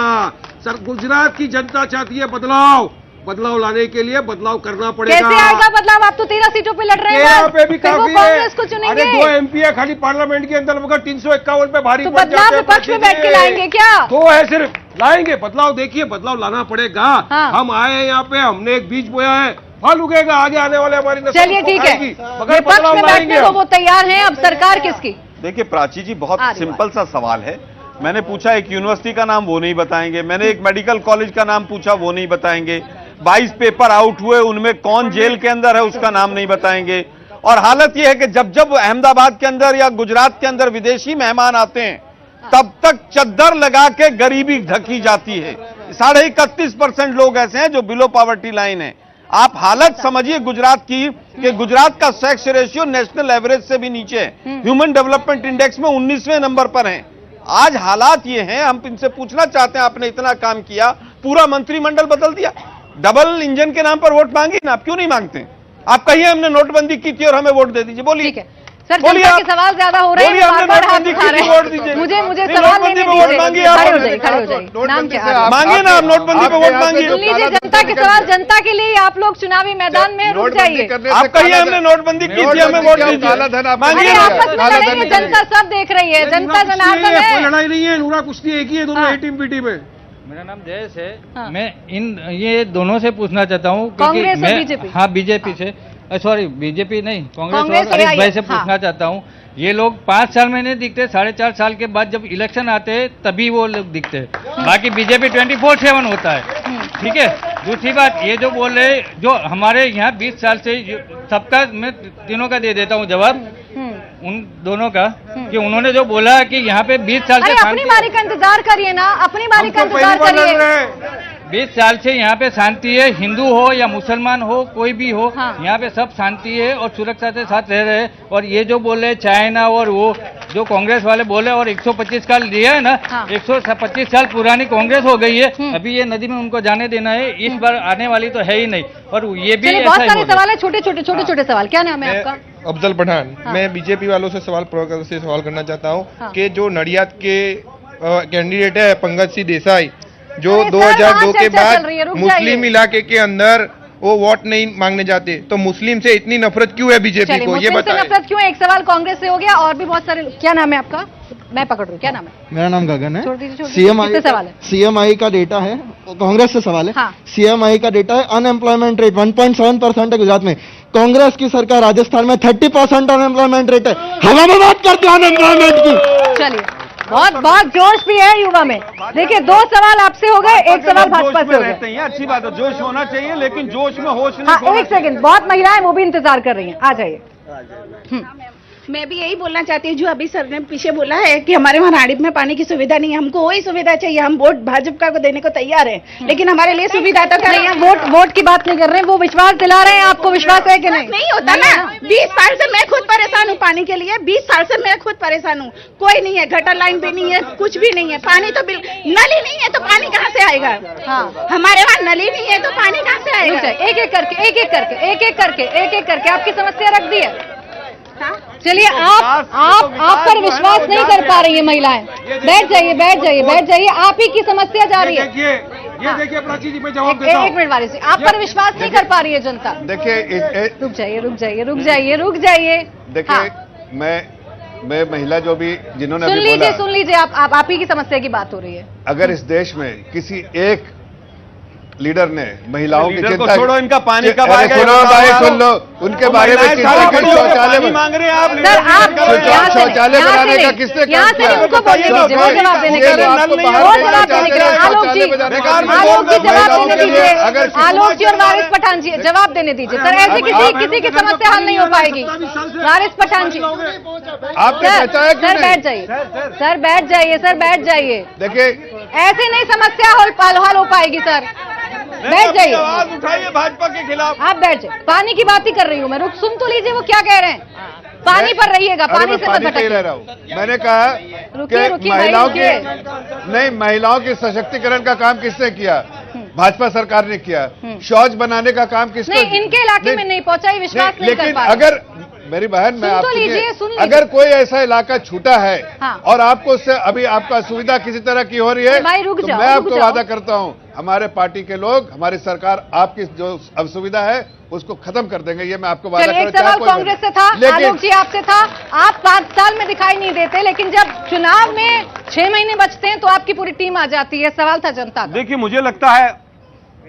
सर, गुजरात की जनता चाहती है बदलाव लाने के लिए बदलाव करना पड़ेगा। कैसे आएगा बदलाव? आप तो 13 सीटों पे लड़ रहे हैं, यहाँ पे भी फिर वो काफी कांग्रेस को है। चुनेंगे। अरे 2 MP है खाली पार्लियामेंट के अंदर, मगर 351 पे भारी तो पड़ बदलाव जाते हैं विपक्ष में पार्टी बैठ के के। लाएंगे क्या? 2 है सिर्फ, लाएंगे बदलाव। देखिए बदलाव लाना पड़ेगा। हाँ। हम आए हैं यहाँ पे, हमने एक बीज बोया है, फल उगेगा, आगे आने वाले हमारी नस्ल चलिए उसको ठीक है, खाएगी। मगर विपक्ष बदलाव में लाएंगे बैठने को हम। वो तैयार हैं, अब सरकार किसकी? देखिए प्राची जी, बहुत आ रही सिंपल सा सवाल है। मैंने पूछा एक यूनिवर्सिटी का नाम, वो नहीं बताएंगे। मैंने एक मेडिकल कॉलेज का नाम पूछा, वो नहीं बताएंगे। 22 पेपर आउट हुए, उनमें कौन जेल के अंदर है उसका नाम नहीं बताएंगे। और हालत यह है कि जब जब अहमदाबाद के अंदर या गुजरात के अंदर विदेशी मेहमान आते हैं, तब तक चद्दर लगा के गरीबी ढकी जाती है। 31.5% लोग ऐसे हैं जो बिलो पॉवर्टी लाइन है। आप हालत समझिए गुजरात की, कि गुजरात का सेक्स रेशियो नेशनल एवरेज से भी नीचे है। ह्यूमन डेवलपमेंट इंडेक्स में 19वें नंबर पर है। आज हालात ये हैं, हम इनसे पूछना चाहते हैं, आपने इतना काम किया, पूरा मंत्रिमंडल बदल दिया, डबल इंजन के नाम पर वोट मांगी ना, आप क्यों नहीं मांगते? आप कहिए हमने नोटबंदी की थी और हमें वोट दे दीजिए, बोलिए। ठीक है सर, बोलिए जनता आप। के सवाल ज्यादा हो रहे बोलिए हैं, हमने बार-बार हाथ नोटबंदी उठा की रहे थी, वोट दीजिए। हैं। मुझे नहीं, सवाल नोटबंदी लेने पे वोट मांगिए दीजिए। आप। खड़े हो जाइए, खड़े हो जाइए। नाम क्या है? मांगिए ना आप, नोटबंदी पे वोट मांगिए। सुन लीजिए, जनता के सवाल जनता के लिए, आप लोग चुनावी मैदान में रुक जाइए। आप कहिए हमने नोटबंदी की थी, हमें वोट दीजिए। अरे मांगिए आपस ना। में लड़ेंगे, जनता सब देख रही है, जनता जनार्दन कोई है। लड़ाई नहीं है, नूरा कुश्ती एक ही है, दोनों हाँ। ए टीम बी टीम है। मेरा नाम जयेश है। हाँ। मैं ये दोनों से पूछना चाहता हूँ कांग्रेस और मैं बीजेपी? हाँ बीजेपी से, सॉरी बीजेपी नहीं, कांग्रेस कांग्रेस और और हरीश भाई से हाँ। पूछना चाहता हूँ। ये लोग 5 साल में नहीं दिखते, 4.5 साल के बाद जब इलेक्शन आते हैं तभी वो लोग दिखते हैं। बाकी बीजेपी 24/7 होता है। ठीक है, दूसरी बात ये जो बोल रहे, जो हमारे यहाँ 20 साल से सबका, मैं तीनों का दे देता हूँ जवाब, उन दोनों का, कि उन्होंने जो बोला कि यहाँ पे 20 साल अरे से अपनी बारी का इंतजार करिए ना, अपनी बारी का इंतजार करिए। 20 साल से यहाँ पे शांति है, हिंदू हो या मुसलमान हो, कोई भी हो, हाँ। यहाँ पे सब शांति है और सुरक्षा के साथ रह रहे हैं। और ये जो बोले चाइना और वो जो कांग्रेस वाले बोले, और 125 साल लिया है ना, हाँ। 125 साल पुरानी कांग्रेस हो गई है, अभी ये नदी में उनको जाने देना है, इस बार आने वाली तो है ही नहीं। और ये भी चलिए, ऐसा बहुत ही सारे बोले। सवाल है, छोटे छोटे सवाल। क्या नाम है आपका? अफजल पठान। हाँ। मैं बीजेपी वालों से सवाल करना चाहता हूँ हाँ। कि जो नडियाद के कैंडिडेट है पंकज सिंह देसाई, जो अरे सर, 2002 वहाँ के चर्चा बाद चल रही है, रुक मुस्लिम जाइए। इलाके के अंदर वो वोट नहीं मांगने जाते, तो मुस्लिम से इतनी नफरत क्यों है बीजेपी चलिए, को, ये मुस्लिम से बताएं। नफरत क्यों है? एक सवाल कांग्रेस से हो गया, और भी बहुत सारे। क्या नाम है आपका? मैं पकड़ रही हूँ, क्या नाम है? मेरा नाम गगन है। छोड़ दीजिए, छोड़ दीजिए। किससे सवाल है? सीएमआई का डेटा है, कांग्रेस से सवाल है। हाँ। सीएमआई का डेटा है, अनएम्प्लॉयमेंट रेट 1.7% है गुजरात में। कांग्रेस की सरकार राजस्थान में 30% अनएम्प्लॉयमेंट रेट है। हवा में बात करते हैं अनएम्प्लॉयमेंट की। चलिए, बहुत बहुत जोश भी है युवा में। देखिए, 2 सवाल आपसे हो गए, एक सवाल भाजपा से हो रहते गया। हैं, अच्छी बात है, जोश होना चाहिए, लेकिन जोश में होश नहीं हाँ, खोना एक सेकंड, बहुत महिलाएं वो भी इंतजार कर रही हैं, आ जाइए। मैं भी यही बोलना चाहती हूँ जो अभी सर ने पीछे बोला है कि हमारे वहाँ नाड़िप में पानी की सुविधा नहीं है। हमको वही सुविधा चाहिए, हम वोट भाजपा को देने को तैयार हैं, लेकिन हमारे लिए सुविधा तो नहीं, हम वोट की बात नहीं कर रहे हैं, वो विश्वास दिला रहे हैं। आपको विश्वास है कि नहीं? नहीं होता ना। 20 साल से मैं खुद परेशान हूँ पानी के लिए, 20 साल से मैं खुद परेशान हूँ। कोई नहीं है, गटर लाइन भी नहीं है, कुछ भी नहीं है, पानी तो नल ही नहीं है, तो पानी कहाँ से आएगा? हाँ। हमारे वहाँ नल ही नहीं है, तो पानी कहाँ से आएगा? एक एक करके आपकी समस्या रख दी है। चलिए, आप पर विश्वास नहीं कर पा रही है महिलाएं। बैठ जाइए। आप ही की समस्या जा रही है। ये देखिए प्राची जी, मैं जवाब देता हूँ। एक मिनट वाली, आप पर विश्वास नहीं कर पा रही है जनता। देखिए रुक जाइए। देखिए, हाँ। मैं महिला जो भी जिन्होंने सुन अभी बोला, लीजिए, आप ही की समस्या की बात हो रही है। अगर इस देश में किसी एक लीडर ने महिलाओं की लीडर को चिंता छोड़ो, इनका पानी अरे कब आएगा? सुनो भाई, सुन लो, उनके बारे में चिंता की शौचालय पानी मांग रहे हैं आप। सर, आप शौचालय बनाने का किसने काम यहाँ से किया? उनको बोलने दीजिए, वो जवाब देने के लिए। आलोक जी जवाब देने दीजिए। आलोक जी और वारिस पठान जी जवाब देने दीजिए। सर, ऐसे किसी की समस्या हल नहीं हो पाएगी। वारिस पठान जी, आपने बचाया क्यों सर नहीं? बैठ जाइए। देखिए, ऐसे नहीं समस्या हल हो पाएगी सर। बैठ जाइए, आवाज उठाइए भाजपा के खिलाफ। आप बैठ जाइए। पानी की बात ही कर रही हूँ मैं, रुक सुन तो लीजिए वो क्या कह रहे हैं। पानी पर रहिएगा, पानी से मत भटकिए। रह रहा हूँ। मैंने कहा रुकिए, कि रुकिए, महिलाओं भाई, के रुकिए। नहीं, महिलाओं के सशक्तिकरण का काम किसने किया? भाजपा सरकार ने किया। शौच बनाने का काम किसने? नहीं, इनके इलाके में नहीं पहुंचा, ये विश्वास नहीं कर लेकिन पा रहे। अगर मेरी बहन, मैं सुन तो आपसे लीजिए, सुन लीजिए। अगर कोई ऐसा इलाका छूटा है हाँ। और आपको उससे अभी आपको असुविधा किसी तरह की हो रही है, भाई रुक तो जाओ, मैं रुक आपको जाओ। वादा करता हूं, हमारे पार्टी के लोग, हमारी सरकार आपकी जो असुविधा है उसको खत्म कर देंगे। ये मैं आपको वादा चलिए, एक करता हूं। सवाल कांग्रेस से था, आलोक जी आपसे था। आप 5 साल में दिखाई नहीं देते, लेकिन जब चुनाव में 6 महीने बचते हैं तो आपकी पूरी टीम आ जाती है। सवाल था जनता का। देखिए, मुझे लगता है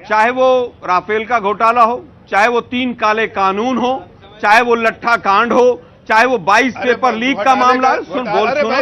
चाहे वो राफेल का घोटाला हो, चाहे वो 3 काले कानून हो, चाहे वो लट्ठा कांड हो, चाहे वो 22 पेपर लीक का मामला है। सुनो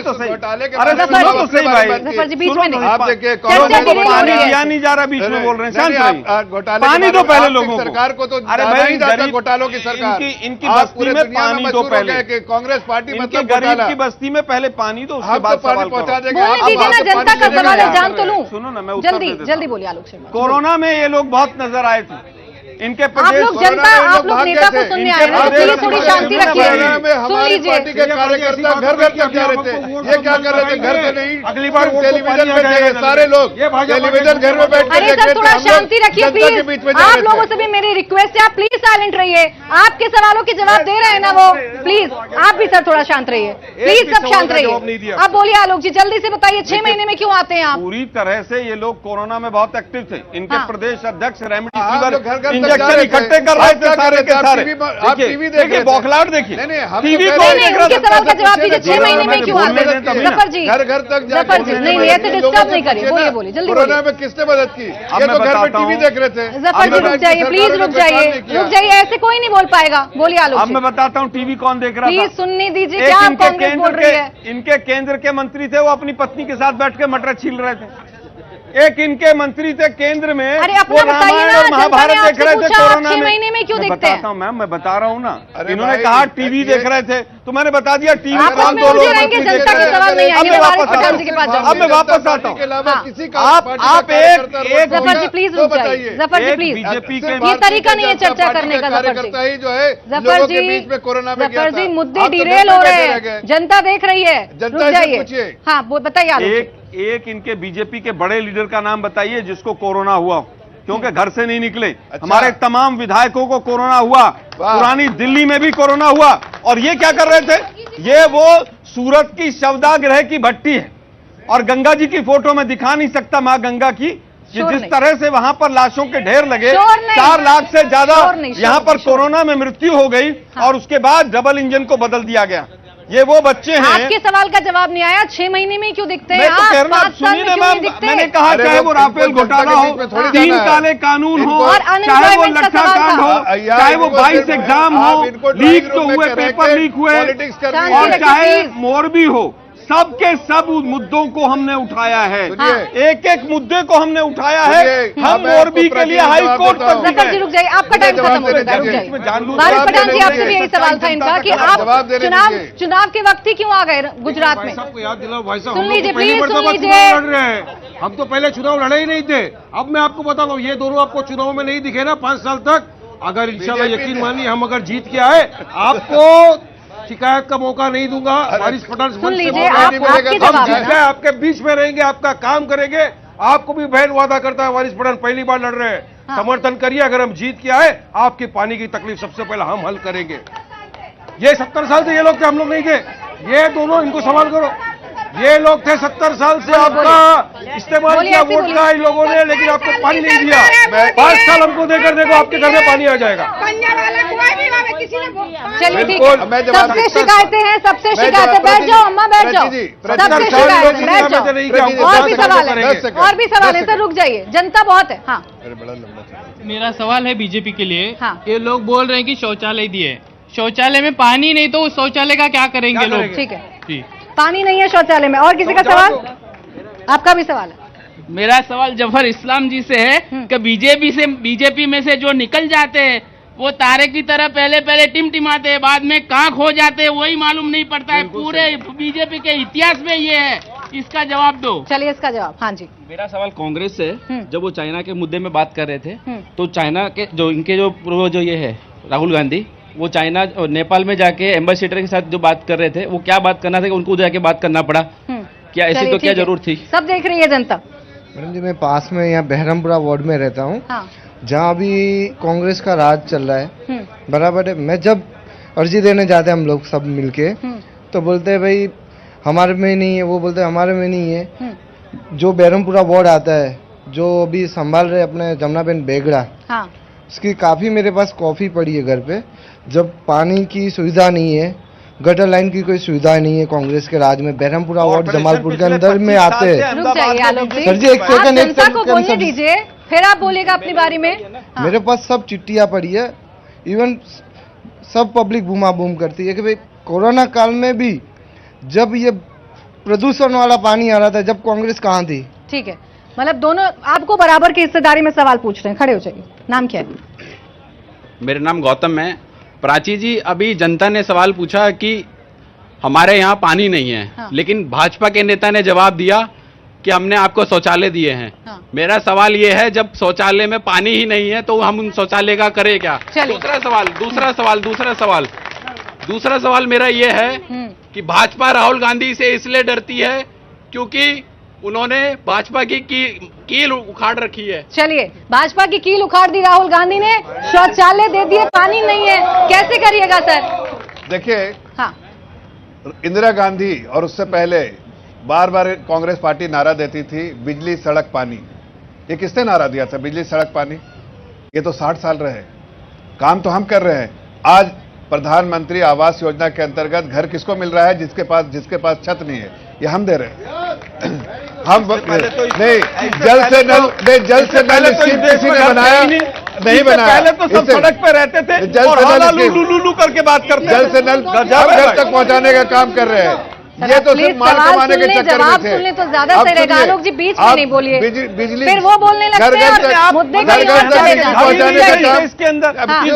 तो सही। अरे सुनो तो सही भाई, जफर जी बीच में नहीं। आप देखिए, चर्चा के लिए पानी हो रही है। दिया नहीं जा रहा, बीच में बोल रहे हैं। शांत रहिए। घोटाले पानी दो पहले लोगों को। सरकार को तो अरे जाना भाई, ही जाता गरीब घोटालों की सरकार। इनकी आप बस्ती पूरे में दुनिया में पानी दो मशहूर हो पहले। गए कि कांग्रेस पार्टी इनके मतलब गरीब घोटाला। की बस्ती में पहले पानी दो, उसके आप तो बाद पानी सवाल पहुंचा करो। देंगे। बोलने आप दीजिए ना, तो जनता पानी का देंगे सवाल है, आप। जान तो लूं। सुनो ना, मैं उत्तर जल्दी दे देता हूं। जल्दी बोलिए आलोक शर्मा। कोरोना में ये लोग बहुत नजर आए थे। इनके आप प्रदेश लोग जनता, आप लोग नेता को सुनने आए ना, तो प्लीज थोड़ी शांति रखिए। सुन हमारी लीजिए। पार्टी के कार्यकर्ता घर घर तक जा रहे थे। ये क्या कर रहे थे? घर पे नहीं, अगली बार टेलीविजन पे थे सारे लोग। टेलीविजन घर में बैठ के अरे देख सर, रहे थे। थोड़ा हम लोग शांति रखिए जनता के बीच प्लीज। में जा आप रहे लोगों थे। से भी मेरी रिक्वेस्ट है, आप प्लीज साइलेंट रहिए। आपके सवालों के जवाब दे रहे हैं ना वो, प्लीज आप भी सर थोड़ा शांत रहिए। प्लीज सब शांत रहिए। आप बोलिए आलोक जी, जल्दी से बताइए, 6 महीने में क्यों आते हैं आप? पूरी तरह से ये लोग कोरोना में बहुत एक्टिव थे। इनके हाँ। प्रदेश अध्यक्ष आप रेमडेसिविर लोग घर घर तक जा इंजेक्शन रहे थे। इकट्ठे कर रहे आप थे क्या सारे कर के रहे थे? सारे। आप टीवी देख रहे थे। बौखलाहट देखिए। नहीं, हम टीवी तो कौन कह रहे देख हैं, रहा उनके था? सवाल का जवाब दीजिए, 6 महीने में क्यों आते बोलने दें तभी हैं? ना। जफर जी, घर घर तक जाके जफर जी, नहीं ऐसे डिस्टर्ब नहीं करिए। बोलिए बोलिए, जल्दी कोरोना बोलिए। में किसने मदद की? अब ये मैं तो घर में बताता टीवी हूं। देख रहे थे। जफर जी रुक जाइए, प्लीज रुक जाइए, रुक जाइए, ऐसे कोई नहीं बोल पाएगा। बोलिए आलोक अब जी, मैं बताता हूँ टीवी कौन देख रहा था। प्लीज सुनने दीजिए। एक क्या आप इनके कांग्रेस बोल रही है? इनके केंद्र के मंत्री थे, वो अपनी पत्नी के साथ बैठ के मटर छील रहे थे। एक इनके मंत्री थे केंद्र में, अरे अपना वो बताइए रामायण ना, और जनता महाभारत ने देख आपसे रहे थे पूछा, आप कोरोना 6 महीने में क्यों मैं दिखते हैं? बताता हूँ मैम, मैं बता रहा हूँ ना। अरे इन्होंने भाई, कहा टीवी ये- देख रहे थे, तो मैंने बता दिया टीवी आप कौन उसमें दो उलझे लोग रहेंगे, मंत्री जनता देख के रहे थे। सवाल नहीं अब आएंगे। मैं वारिस वापस पठान आता जी के हूँ। पास अब मैं जाऊंगी। वापस आता हूँ। हाँ। जफर जी प्लीज रुक जाइए। जफर जी एक प्लीज, बीजेपी के ये तरीका नहीं है चर्चा करने का। जफर कार्यकर्ता जी, ही जो है जफर लोगों जी, के बीच में कोरोना में गया जफर जी, था। मुद्दे आप तो डिरेल घर हो में रहे बैठे रह हैं, गए। जनता देख रही है। जनता रुक से जाइए। पूछिए। हाँ बताइए आलोक जी। एक इनके बीजेपी के बड़े लीडर का नाम बताइए जिसको कोरोना हुआ, क्योंकि घर से नहीं निकले। हमारे तमाम विधायकों को कोरोना हुआ, पुरानी दिल्ली में भी कोरोना हुआ। और ये क्या कर रहे थे? ये वो सूरत की शवदाह गृह की भट्टी है, और गंगा जी की फोटो में दिखा नहीं सकता मां गंगा की, कि शोर जिस नहीं। तरह से वहां पर लाशों के ढेर लगे, शोर नहीं। 4 लाख से ज्यादा शोर नहीं, शोर यहां पर नहीं, शोर कोरोना में मृत्यु हो गई। और उसके बाद डबल इंजन को बदल दिया गया। ये वो बच्चे हैं। आपके सवाल का जवाब नहीं आया, 6 महीने में क्यों दिखते हैं मैं तो आप? कह रहा हूं, 5 साल सुनिए में ना क्यों नहीं मैम, दिखते? मैंने कहा अरे चाहे वो वो राफेल इनको घोटाला जनता के हो, बीच में थोड़ी 3 जाना है। काले कानून हो, और चाहे वो unemployment का लट्ठा सवाल कांड था। हो, यार, चाहे वो इनको 22 सिर्फ एग्जाम आप हो, इनको लीक ड्राइंग तो रूम में हुए, रह पेपर के लीक हुए, पॉलिटिक्स करनी शांति है। और रखिए, चाहे प्लीज। मोरबी हो, सबके सब मुद्दों को हमने उठाया है। सुनिए। एक एक मुद्दे को हमने उठाया है। सुनिए, हम मैं मोरबी आपको के लिए प्रतिदिन हाई जवाब कोर्ट देता तक हूं। भी जफर जी रुक जाइए, आपका टाइम जवाब खत्म हो देने चुका है, रुक दीजिए। जाइए। इसमें जानबूझ वारिस जवाब पठान जी देने आपसे भी दीजिए। यही सवाल था इनका कि आप जवाब देने चुनाव दीजिए। चुनाव के वक्त ही क्यों आ गए गुजरात में? भाई साहब को याद दिलाओ, भाई साहब सुन हम लोग लीजिए, तो पहली प्लीज मर्तबा सुन लीजिए। चुनाव लड़ रहे हैं। हम तो पहले चुनाव लड़े ही नहीं थे। अब मैं आपको बता दूं, ये दोनों आपको चुनाव में नहीं दिखे ना 5 साल तक, अगर इंशाल्लाह यकीन मानिए हम अगर जीत के आए, आपको शिकायत का मौका नहीं दूंगा। वारिस पठान सुन लीजिए, मौका आप नहीं मिलेगा, आपके हम जवाब है जीत ना? गए, आपके बीच में रहेंगे, आपका काम करेंगे। आपको भी बहन वादा करता है, वारिस पठान पहली बार लड़ रहे हैं, समर्थन करिए। अगर हम जीत के आए, आपकी पानी की तकलीफ सबसे पहले हम हल करेंगे। ये 70 साल से ये लोग थे, हम लोग नहीं थे। ये दोनों, इनको सवाल करो, ये लोग थे 70 साल से आपका इस्तेमाल बोलिए, किया ऐसे वोट का इन लोगों ने, लेकिन आपको पानी नहीं दिया। 5 साल हमको देकर देखो, आपके घर में पानी आ जाएगा। चलिए ठीक बिल्कुल। है, मैं जवाब सबसे देता हूं। शिकायतें हैं, सबसे मैं शिकायतें। जवाब- बैठ जाओ अम्मा, बैठ जाओ। प्रतिनिधि, सबसे प्रतिनिधि, शिकायतें, बैठ दुनिया में तो नहीं किया, जाओ। हमको और 5 भी साल सवाल तो है, करेंगे। और भी सवाल है सर, रुक जाइए, जनता बहुत है। हाँ अरे बड़ा लंबा चल। मेरा सवाल है बीजेपी के लिए। हाँ। ये लोग बोल रहे हैं कि शौचालय दिए, शौचालय में पानी नहीं, तो उस शौचालय का क्या करेंगे क्या लोग? ठीक है, जी, पानी नहीं है शौचालय में। और किसी का सवाल? आपका भी सवाल है। मेरा सवाल जफर इस्लाम जी से है कि बीजेपी में से जो निकल जाते हैं, वो तारे की तरह पहले टिमटिमाते हैं, बाद में कहाँ खो जाते हैं वही मालूम नहीं पड़ता है। पूरे बीजेपी के इतिहास में ये है। इसका जवाब दो। चलिए इसका जवाब। हाँ जी, मेरा सवाल कांग्रेस से है। जब वो चाइना के मुद्दे में बात कर रहे थे तो चाइना के जो इनके जो ये है राहुल गांधी, वो चाइना और नेपाल में जाके एम्बेसडर के साथ जो बात कर रहे थे, वो क्या बात करना था कि उनको उधर जाके बात करना पड़ा? क्या ऐसी तो क्या जरूरत थी? सब देख रही है जनता। मैडम जी, मैं पास में यहाँ बहरमपुरा वार्ड में रहता हूँ, हाँ। जहाँ अभी कांग्रेस का राज चल रहा है, बराबर है। मैं जब अर्जी देने जाते हैं हम लोग सब मिलके, तो बोलते हैं भाई हमारे में नहीं है, वो बोलते हैं हमारे में नहीं है। जो बहरमपुरा वार्ड आता है, जो अभी संभाल रहे अपने जमुनाबेन बेगड़ा, हाँ। उसकी काफ़ी मेरे पास कॉफ़ी पड़ी है घर पे। जब पानी की सुविधा नहीं है, गटर लाइन की कोई सुविधा नहीं है कांग्रेस के राज में, बहरमपुरा वार्ड जमालपुर के अंदर में आते हैं। रुक जाइए आलोक जी, सर जी, एक सेकंड, एक जनता को बोलने सेकंड, दीजिए, फिर आप बोलिएगा अपनी बारी में। हाँ। मेरे पास सब चिट्ठियाँ पड़ी है, इवन सब पब्लिक बूमा बूम करती है कि भाई कोरोना काल में भी जब ये प्रदूषण वाला पानी आ रहा था, जब कांग्रेस कहाँ थी? ठीक है, मतलब दोनों आपको बराबर की हिस्सेदारी में सवाल पूछ रहे हैं। खड़े हो जाइए। नाम क्या है? मेरा नाम गौतम है। प्राची जी, अभी जनता ने सवाल पूछा कि हमारे यहाँ पानी नहीं है, हाँ। लेकिन भाजपा के नेता ने जवाब दिया कि हमने आपको शौचालय दिए हैं। हाँ। मेरा सवाल ये है, जब शौचालय में पानी ही नहीं है तो हम उन शौचालय का करें क्या? दूसरा सवाल मेरा ये है कि भाजपा राहुल गांधी से इसलिए डरती है क्योंकि उन्होंने भाजपा की कील उखाड़ रखी है। चलिए, भाजपा की कील उखाड़ दी राहुल गांधी ने, शौचालय दे दिए, पानी नहीं है, कैसे करिएगा सर? देखिए, हाँ। इंदिरा गांधी और उससे पहले बार बार कांग्रेस पार्टी नारा देती थी, बिजली सड़क पानी। ये किसने नारा दिया था, बिजली सड़क पानी? ये तो 60 साल रहे, काम तो हम कर रहे हैं। आज प्रधानमंत्री आवास योजना के अंतर्गत घर किसको मिल रहा है? जिसके पास छत नहीं है, ये हम दे रहे हैं। हम नहीं, जल से नल स्कीम किसी ने बनाया नहीं बनाया। पहले तो सब सड़क पे रहते थे और हाला लू करके बात करते थे। जल से नल घर तक पहुंचाने का काम कर रहे हैं। ये तो सिर्फ माल कमाने के चक्कर में थे। सुनने तो ज्यादा सही रहेगा। आलोक जी बीच में नहीं बोलिए, बिजली फिर वो बोलने लगते हैं और मुद्दे का पहुंचाने का काम इसके अंदर अरे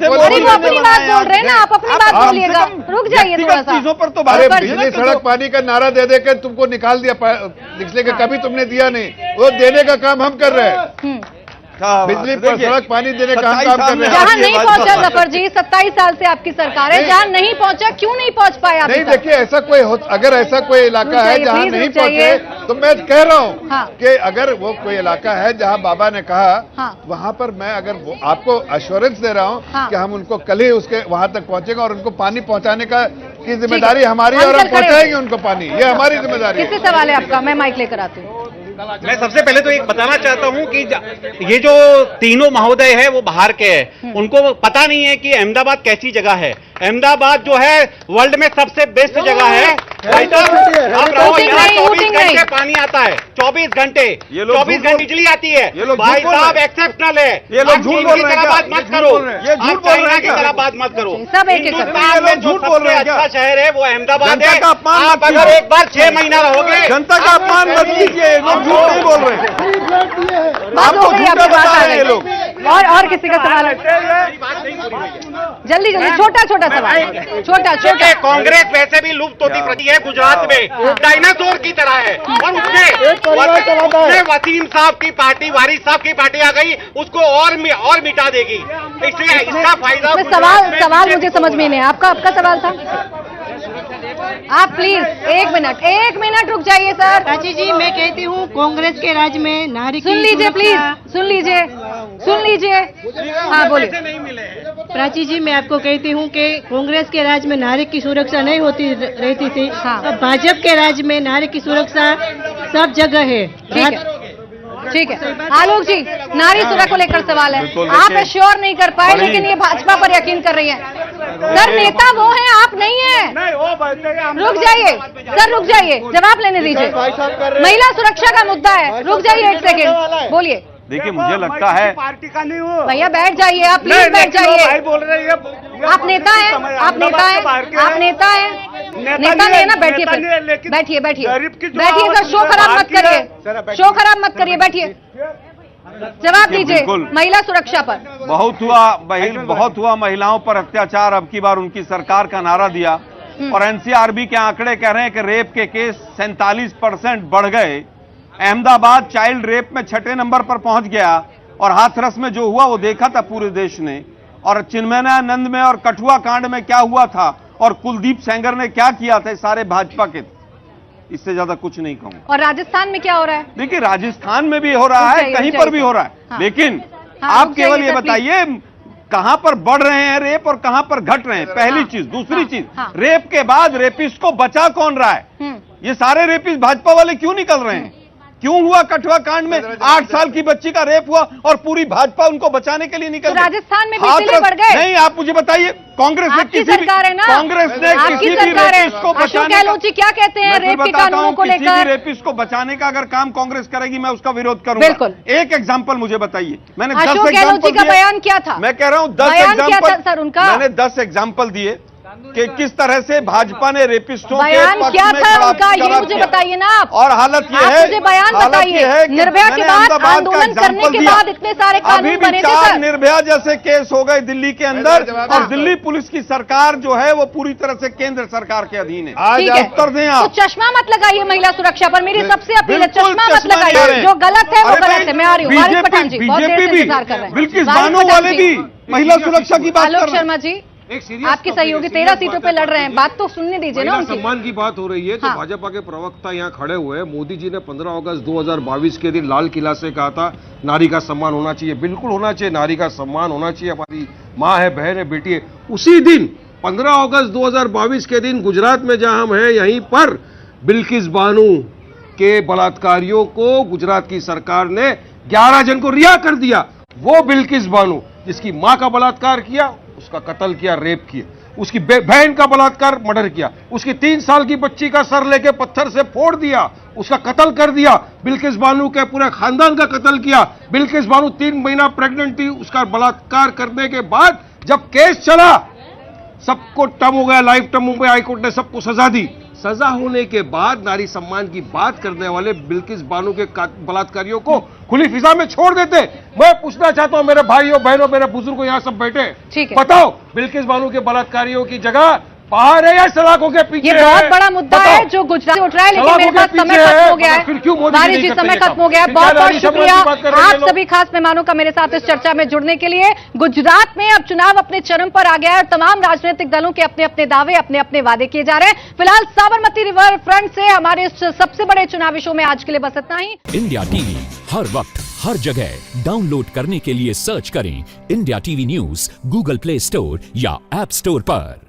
वो अपनी बात बोल रहे हैं ना, आप अपनी बात बोलिएगा। रुक जाइए थोड़ा सा। चीजों पर तो अरे बिजली सड़क पानी का नारा दे दे के तुमको निकाल दिया, इसलिए कि कभी तुमने दिया नहीं। वो देने का काम हम कर रहे हैं। बिजली पर सड़क पानी देने का हम काम कर रहे हैं। जहाँ नहीं पहुंचा जफर जी, 27 साल से आपकी सरकार है, जहाँ नहीं पहुंचा, क्यों नहीं पहुंच पाया? नहीं, देखिए, ऐसा कोई अगर ऐसा कोई इलाका है जहाँ नहीं पहुंचे, तो मैं कह रहा हूँ हाँ। कि अगर वो कोई इलाका है जहाँ बाबा ने कहा, वहाँ पर मैं अगर आपको अश्योरेंस दे रहा हूँ कि हम उनको कल ही उसके वहाँ तक पहुंचेगा और उनको पानी पहुँचाने की जिम्मेदारी हमारी है और हम पहुँचाएंगे उनको पानी, ये हमारी जिम्मेदारी है। किससे सवाल है आपका? मैं माइक लेकर आती हूँ। मैं सबसे पहले तो एक बताना चाहता हूं कि ये जो तीनों महोदय है वो बाहर के हैं, उनको पता नहीं है कि अहमदाबाद कैसी जगह है। अहमदाबाद जो है वर्ल्ड में सबसे बेस्ट जगह है। भाई साहब, आप रहो यहाँ, 24 घंटे पानी आता है, 24 घंटे 24 घंटे बिजली आती है। भाई साहब एक्सेप्शनल है। ये लोग झूठ बोल रहे हैं, बात मत करो, ये झूठ बोल रहे हैं की तरह बात मत करो। सब एक हिंदुस्तान में जो सबसे अच्छा शहर है वो अहमदाबाद है। आप अगर एक बार 6 महीना रहोगे, जनता का अपमान मत कीजिए, लोग झूठ नहीं बोल रहे हैं। आपको झूठा बता रहे हैं लोग। और किसी का सवाल है? जल्दी छोटा सवाल। कांग्रेस वैसे भी लुप्त होती प्रति है गुजरात में, डायनासोर की तरह है। और उसमें वसीम साहब की पार्टी, वारिस साहब की पार्टी आ गई, उसको और मिटा देगी। इसलिए इसका फायदा सवाल मुझे समझ में नहीं। आपका सवाल था? आप प्लीज एक मिनट रुक जाइए सर। प्राची जी, मैं कहती हूँ कांग्रेस के राज में नारी की सुन लीजिए प्लीज, सुन लीजिए। हाँ बोलिए। प्राची जी, मैं आपको कहती हूँ कि कांग्रेस के राज में नारी की सुरक्षा नहीं होती रहती थी। हाँ। अब भाजपा के राज में नारी की सुरक्षा सब जगह है। ठीक है। आलोक जी, नारी सुरक्षा को लेकर सवाल है। आप एश्योर नहीं कर पाए, लेकिन ये भाजपा पर यकीन कर रही है। सर, नेता वो हैं, आप नहीं हैं। रुक जाइए सर, रुक जाइए, जवाब लेने दीजिए। महिला सुरक्षा का मुद्दा है, रुक जाइए एक सेकेंड, बोलिए। देखिए, मुझे लगता है पार्टी का नहीं हो भैया, बैठ जाइए आप, प्लीज बैठ जाइए। बोल रहे हैं आप नेता हैं, आप नेता नहीं है ना? बैठिए सर, शो खराब मत करिए, बैठिए। जवाब दीजिए महिला सुरक्षा पर। बहुत हुआ महिलाओं पर अत्याचार, अब की बार उनकी सरकार का नारा दिया और एनसीआरबी के आंकड़े कह रहे हैं कि रेप के केस 47% बढ़ गए। अहमदाबाद चाइल्ड रेप में 6ठे नंबर पर पहुंच गया और हाथरस में जो हुआ वो देखा था पूरे देश ने, और चिन्मयानंद में और कठुआ कांड में क्या हुआ था और कुलदीप सेंगर ने क्या किया था, सारे भाजपा के। इससे ज्यादा कुछ नहीं कहूंगा। और राजस्थान में क्या हो रहा है? देखिए राजस्थान में भी हो रहा है, कहीं पर भी हो रहा है। हाँ। लेकिन हाँ, आप केवल ये बताइए कहां पर बढ़ रहे हैं रेप और कहां पर घट रहे हैं, पहली हाँ। चीज। दूसरी चीज, हाँ। रेप के बाद रेपिस्ट को बचा कौन रहा है? ये सारे रेपिस्ट भाजपा वाले क्यों निकल रहे हैं? क्यों हुआ कठुआ कांड में 8 साल की बच्ची का रेप हुआ और पूरी भाजपा उनको बचाने के लिए निकल तो गई? राजस्थान में भी इसलिए बढ़ गए? नहीं, आप मुझे बताइए, कांग्रेस ने आपकी किसी भी सरकार है ना, कांग्रेस ने आपकी किसी भी सरकार है। रेपिस्ट को अशोक बचाने गहलोत जी क्या कहते हैं रेप के कानूनों को किसी भी लेकर? रेपिस्ट को बचाने का अगर काम कांग्रेस करेगी मैं उसका विरोध करूंगा। बिल्कुल। एक एग्जांपल मुझे बताइए। मैंने 10 अशोक गहलोत जी का बयान क्या था? मैं कह रहा हूं 10 बयान क्या था एग्जांपल सर उनका? मैंने 10 एग्जांपल दिए कि किस तरह से भाजपा ने रेपिस्टों के बयान पक्ष क्या में था खड़ा उनका, ये खड़ा मुझे किया। बताइए ना आप। और हालत ये आप है, मुझे बयान हालत बताइए। ये है कि निर्भया के मैंने बाद अहमदाबाद का आंदोलन करने एग्जाम्पल के दिया। बाद इतने सारे अभी कानून भी बने थे 4 सर। निर्भया जैसे केस हो गए दिल्ली के अंदर, हाँ। और दिल्ली पुलिस की सरकार जो है वो पूरी तरह से केंद्र सरकार के अधीन है। आज ठीक आप है, उत्तर दें तो आप। चश्मा मत लगाइए महिला सुरक्षा पर, मेरी सबसे अपील है, बिल्कुल चश्मा मत चश्मा नहीं लगाइए। है। जो गलत है वो अरे गलत भाई, है। मैं आ रही हूँ। वारिस पठान जी बहुत देर से बीजेपी इंतजार कर रहे हैं। बिल्किस वारिस बानो पठान वाले जी। भी महिला सुरक्षा की बात आलोक कर रहे शर्मा हैं। जी, एक serious आपकी topic है, सहयोगी serious 13 सीटों पे बात लड़ रहे हैं, है। बात तो सुनने दीजिए ना महिला उनकी। सम्मान की बात हो रही है तो हाँ। भाजपा के प्रवक्ता यहाँ खड़े हुए हैं। मोदी जी ने 15 अगस्त 2022 के दिन लाल किला से कहा था नारी का सम्मान होना चाहिए। बिल्कुल होना चाहिए, नारी का सम्मान होना चाहिए। हमारी माँ है, बहन है, बेटी है। उसी दिन 15 अगस्त 2022 के दिन गुजरात में जहां हम हैं यहीं पर बिल्किस बानो के बलात्कारियों को गुजरात की सरकार ने 11 जन को रिहा कर दिया। वो बिल्किस बानो जिसकी मां का बलात्कार किया, उसका कत्ल किया, रेप किया, उसकी बहन का बलात्कार, मर्डर किया, उसकी 3 साल की बच्ची का सर लेके पत्थर से फोड़ दिया, उसका कत्ल कर दिया। बिल्किस बानो के पूरे खानदान का कत्ल किया। बिल्किस बानो 3 महीना प्रेग्नेंट थी। उसका बलात्कार करने के बाद जब केस चला, सबको टर्म हो गया, लाइफ टर्म हो गया। हाईकोर्ट ने सबको सजा दी। सजा होने के बाद नारी सम्मान की बात करने वाले बिल्किस बानो के बलात्कारियों को खुली फिजा में छोड़ देते। मैं पूछना चाहता हूं मेरे भाइयों, बहनों, मेरे बुजुर्गों, यहाँ सब बैठे, ठीक है। बताओ बिल्किस बानो के बलात्कारियों की जगह बाहर है या सलाखों के पीछे? ये बहुत बड़ा मुद्दा है जो गुजरात से उठ रहा है, लेकिन मेरे पास समय खत्म हो गया है। फिर क्यों मोदी वारिस जी समय खत्म हो गया है। बहुत बहुत शुक्रिया आप सभी खास मेहमानों का मेरे साथ इस चर्चा में जुड़ने के लिए। गुजरात में अब चुनाव अपने चरम पर आ गया है और तमाम राजनीतिक दलों के अपने अपने दावे, अपने अपने वादे किए जा रहे हैं। फिलहाल साबरमती रिवर फ्रंट से हमारे इस सबसे बड़े चुनावी शो में आज के लिए बस इतना ही। इंडिया टीवी हर वक्त हर जगह डाउनलोड करने के लिए सर्च करें India TV news Google play store या ऐप स्टोर पर।